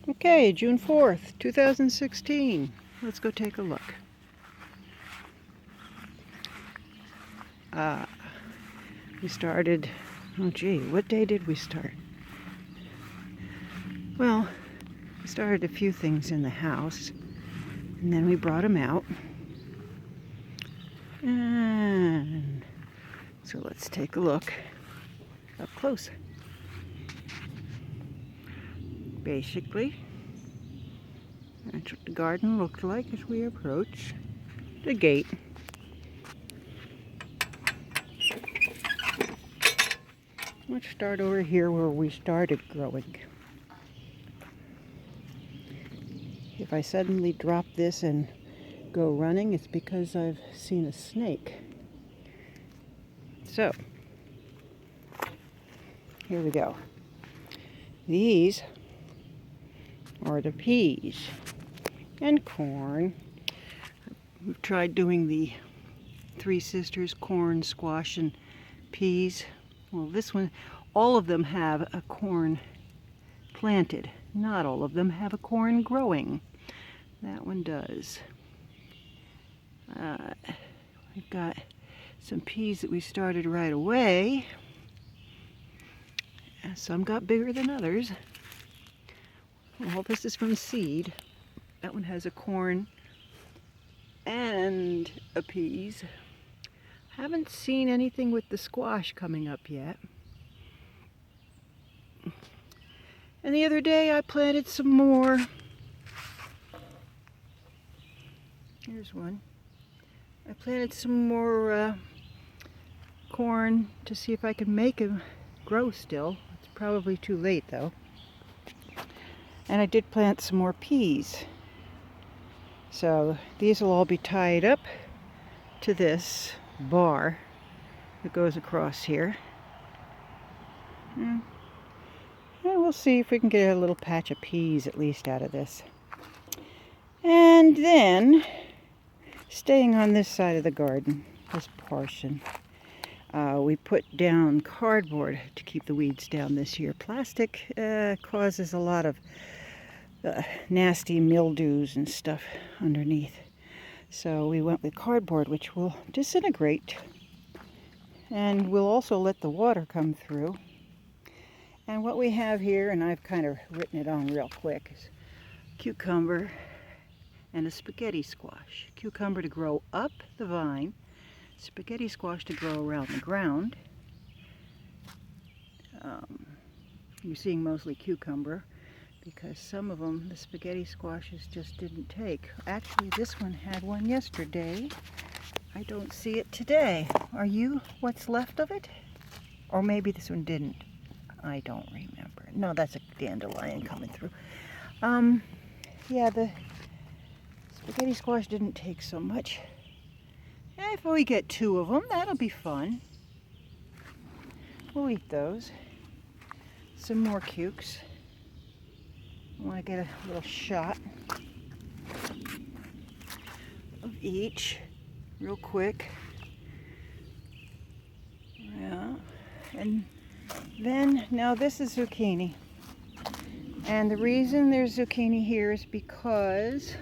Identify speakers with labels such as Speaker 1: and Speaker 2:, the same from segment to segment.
Speaker 1: Okay, June 4th, 2016. Let's go take a look. We started, oh gee, what day did we start? Well, we started a few things in the house, and then we brought them out. And so let's take a look up close. Basically, that's what the garden looked like as we approached the gate. Let's start over here where we started growing. If I suddenly drop this and go running, it's because I've seen a snake. So, here we go. These are the peas and corn. We've tried doing the Three Sisters corn, squash, and peas. Well, this one, all of them have a corn planted. Not all of them have a corn growing. That one does. We've got some peas that we started right away. Some got bigger than others. Well, this is from seed. That one has a corn and a peas. Haven't seen anything with the squash coming up yet. And the other day I planted some more. Here's one. I planted some more corn to see if I could make them grow still. It's probably too late though. And I did plant some more peas. So these will all be tied up to this bar that goes across here. And we'll see if we can get a little patch of peas at least out of this. And then, staying on this side of the garden, this portion, we put down cardboard to keep the weeds down this year. Plastic causes a lot of nasty mildews and stuff underneath. So we went with cardboard, which will disintegrate. And we'll also let the water come through. And what we have here, and I've kind of written it on real quick, is cucumber and a spaghetti squash. Cucumber to grow up the vine, spaghetti squash to grow around the ground. You're seeing mostly cucumber because some of them, the spaghetti squashes, just didn't take. Actually, this one had one yesterday. I don't see it today. Are you what's left of it? Or maybe this one didn't. I don't remember. No, that's a dandelion coming through. Yeah, the spaghetti squash didn't take so much. If we get 2 of them, that'll be fun. We'll eat those. Some more cukes. I want to get a little shot of each real quick. Yeah. And then, now this is zucchini. And the reason there's zucchini here is because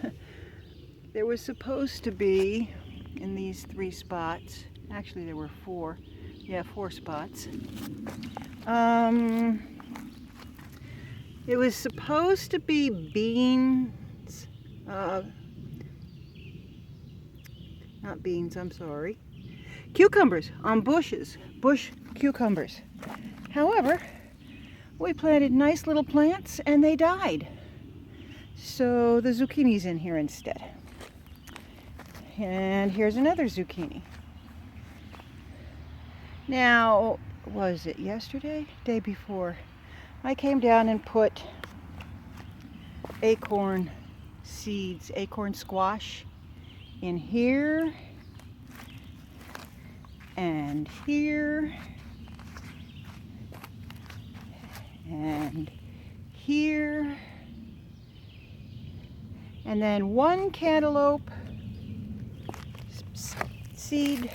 Speaker 1: there was supposed to be, in these 3 spots, actually there were 4. Yeah, 4 spots. It was supposed to be beans, not beans, I'm sorry, cucumbers on bushes, bush cucumbers. However, we planted nice little plants and they died. So the zucchini's in here instead. And here's another zucchini. Now, was it yesterday? Day before? I came down and put acorn seeds, acorn squash in here and here and here, and then 1 cantaloupe seed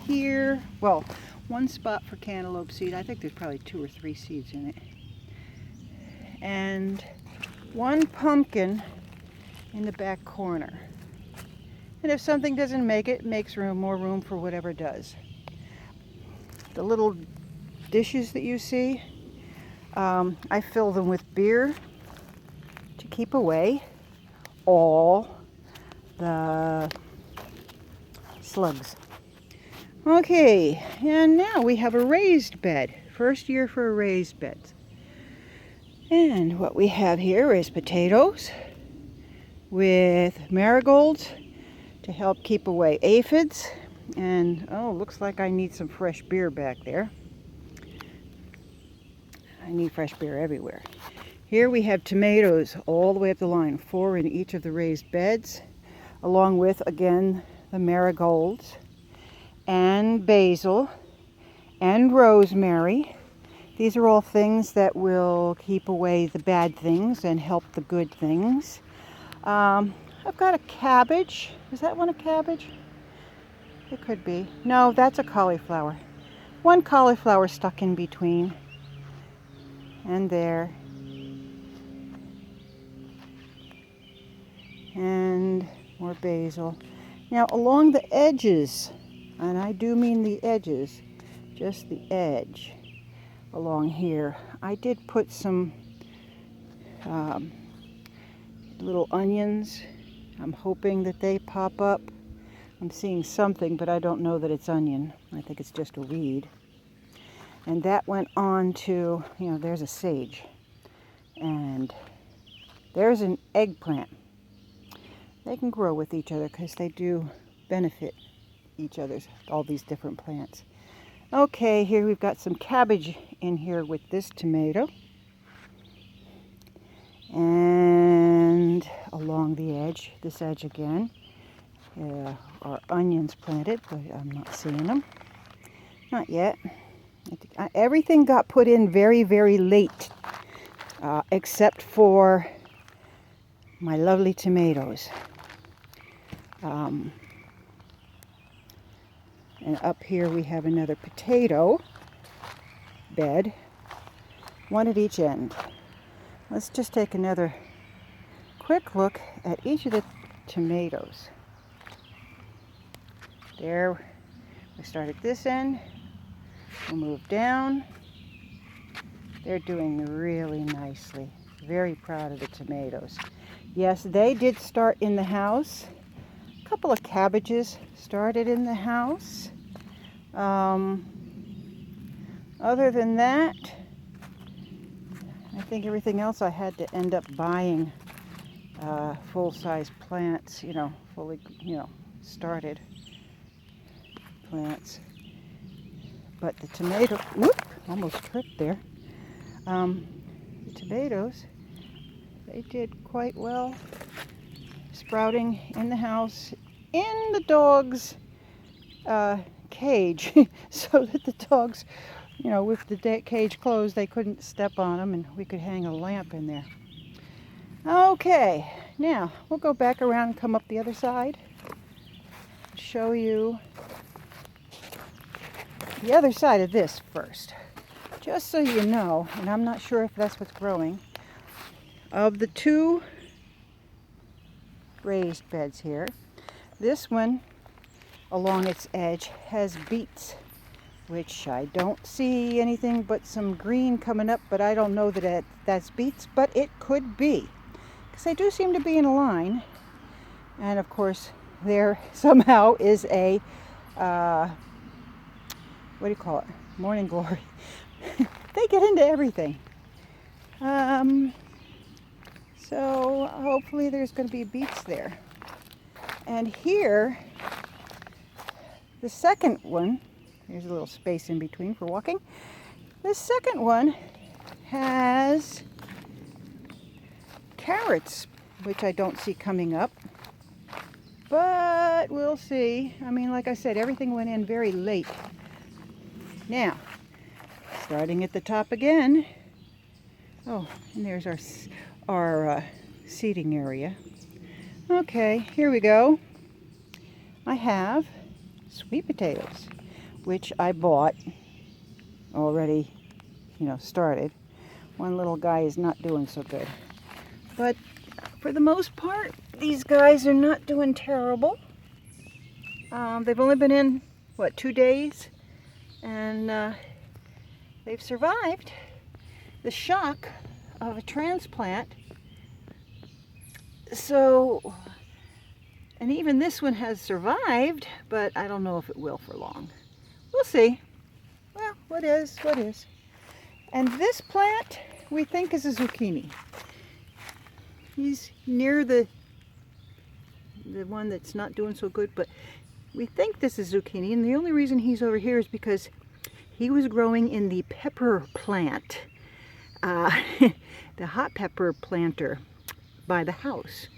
Speaker 1: here. Well, 1 spot for cantaloupe seed. I think there's probably 2 or 3 seeds in it. And one pumpkin in the back corner. And if something doesn't make it, it makes more room for whatever does. The little dishes that you see, I fill them with beer to keep away all the slugs. Okay, and now we have a raised bed. First year for a raised bed. And what we have here is potatoes with marigolds to help keep away aphids. And oh, looks like I need some fresh beer back there. I need fresh beer everywhere. Here we have tomatoes all the way up the line, 4 in each of the raised beds, along with, again, the marigolds and basil and rosemary. These are all things that will keep away the bad things and help the good things. I've got a cabbage. Is that one a cabbage? It could be. No, that's a cauliflower. One cauliflower stuck in between. And there. And more basil. Now along the edges, and I do mean the edges, just the edge along here, I did put some little onions. I'm hoping that they pop up. I'm seeing something, but I don't know that it's onion. I think it's just a weed. And that went on to, there's a sage. And there's an eggplant. They can grow with each other because they do benefit each other's, all these different plants. Okay, here we've got some cabbage in here with this tomato. And along the edge, this edge again, are onions planted, but I'm not seeing them. Not yet. Everything got put in very, very late, except for my lovely tomatoes. And up here we have another potato bed, one at each end. Let's just take another quick look at each of the tomatoes. There, we start at this end, we'll move down. They're doing really nicely. Very proud of the tomatoes. Yes, they did start in the house. A couple of cabbages started in the house. Other than that, I think everything else I had to end up buying full-size plants, fully, started plants. But the tomato, whoop, almost tripped there. The tomatoes, they did quite well, sprouting in the house, in the dog's cage, so that the dogs, with the cage closed, they couldn't step on them, and we could hang a lamp in there. Okay, now we'll go back around and come up the other side, show you the other side of this first. Just so you know, and I'm not sure if that's what's growing, of the two raised beds here, this one along its edge has beets, which I don't see anything but some green coming up, but I don't know that that's beets, but it could be, because they do seem to be in a line. And of course there somehow is a what do you call it, morning glory. They get into everything. So hopefully there's going to be beets there. And here, the second one, there's a little space in between for walking. The second one has carrots, which I don't see coming up. But we'll see. I mean, like I said, everything went in very late. Now, starting at the top again. Oh, and there's our seating area. Okay, here we go. I have sweet potatoes, which I bought already, started. One little guy is not doing so good. But for the most part, these guys are not doing terrible. They've only been in, what, 2 days? And they've survived the shock of a transplant. So, and even this one has survived, but I don't know if it will for long. We'll see. Well, what is, what is. And this plant, we think is a zucchini. He's near the one that's not doing so good, but we think this is zucchini, and the only reason he's over here is because he was growing in the pepper plant, the hot pepper planter by the house.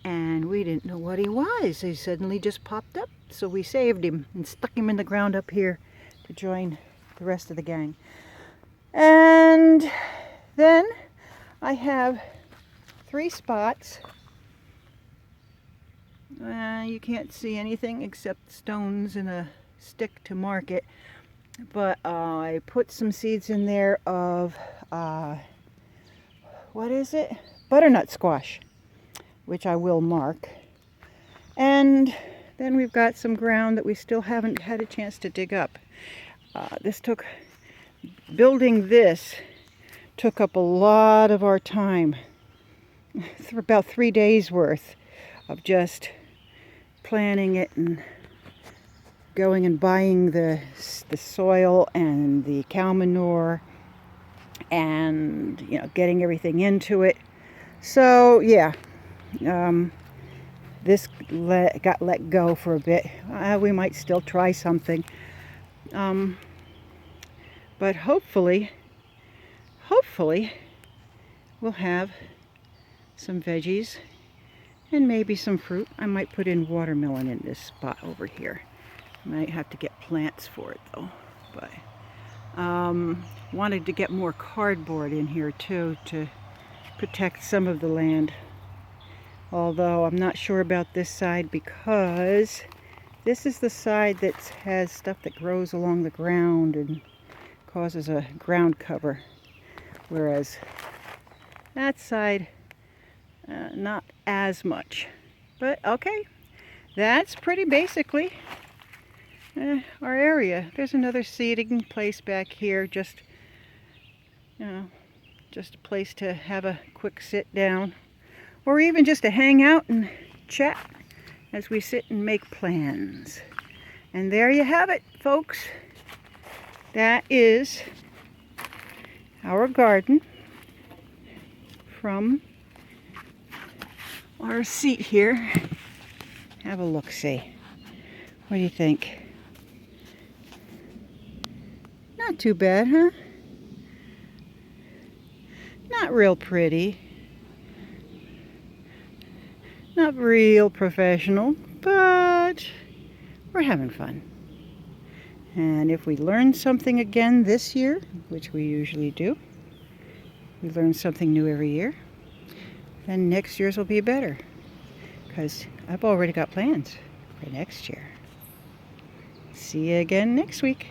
Speaker 1: And we didn't know what he was. He suddenly just popped up, so we saved him and stuck him in the ground up here to join the rest of the gang. And then I have 3 spots. You can't see anything except stones and a stick to mark it. But I put some seeds in there of, what is it? Butternut squash, which I will mark. And then we've got some ground that we still haven't had a chance to dig up. Building this took up a lot of our time. For about 3 days worth of just planning it and going and buying the soil and the cow manure and, you know, getting everything into it. So yeah, this got let go for a bit. We might still try something, but hopefully we'll have some veggies and maybe some fruit. I might put in watermelon in this spot over here. I might have to get plants for it though, but wanted to get more cardboard in here too to protect some of the land. Although I'm not sure about this side, because this is the side that has stuff that grows along the ground and causes a ground cover, whereas that side not as much. But okay, that's pretty basically our area. There's another seating place back here, just, you know, just a place to have a quick sit down, or even just to hang out and chat as we sit and make plans. And there you have it, folks. That is our garden from our seat here. Have a look-see. What do you think? Not too bad, huh? Not real pretty. Not real professional, but we're having fun. And if we learn something again this year, which we usually do, we learn something new every year, then next year's will be better, because I've already got plans for next year. See you again next week.